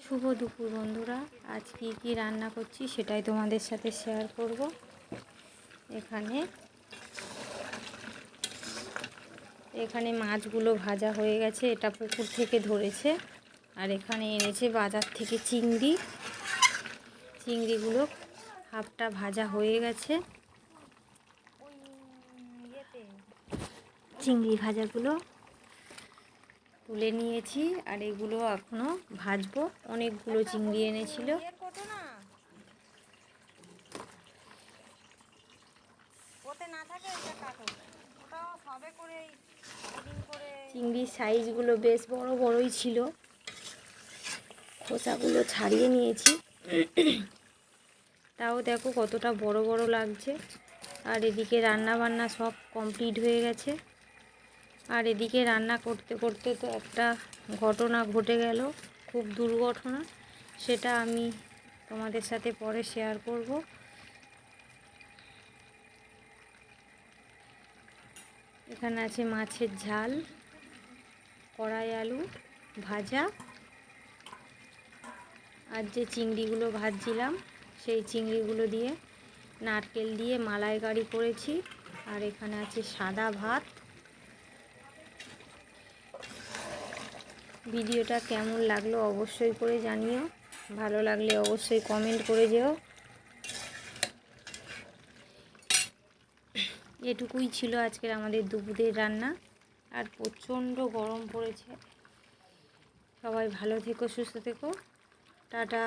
শুভ দুপুর বন্ধুরা। আজ কি রান্না করছি সেটাই তোমাদের সাথে শেয়ার করব। এখানে মাছগুলো ভাজা হয়ে গেছে, এটা পুকুর থেকে ধরেছে। আর এখানে এনেছে বাজার থেকে চিংড়িগুলো হাফটা ভাজা হয়ে গেছে। চিংড়ি ভাজাগুলো তুলে নিয়েছি আর এগুলো এখনো ভাজবো। অনেকগুলো চিংড়ি এনেছিল। চিংড়ির সাইজগুলো বেশ বড় বড়ই ছিল, খোসাগুলো ছাড়িয়ে নিয়েছি। তাও দেখো কতটা বড় বড় লাগছে। আর এদিকে রান্না বান্না সব কমপ্লিট হয়ে গেছে। আর এদিকে রান্না করতে করতে তো একটা ঘটনা ঘটে গেল, খুব দুর্ঘটনা। সেটা আমি তোমাদের সাথে পরে শেয়ার করব। এখানে আছে মাছের ঝাল, কড়াই আলু ভাজা, আর যে চিংড়িগুলো ভাজছিলাম সেই চিংড়িগুলো দিয়ে নারকেল দিয়ে মালাইকারি করেছি। আর এখানে আছে সাদা ভাত। ভিডিওটা কেমন লাগলো অবশ্যই করে জানিও, ভালো লাগলে অবশ্যই কমেন্ট করে যেও। এটুকুই ছিল আজকের আমাদের দুপুরের রান্না। আর প্রচণ্ড গরম পড়েছে। সবাই ভালো থেকো, সুস্থ থেকো, টাটা।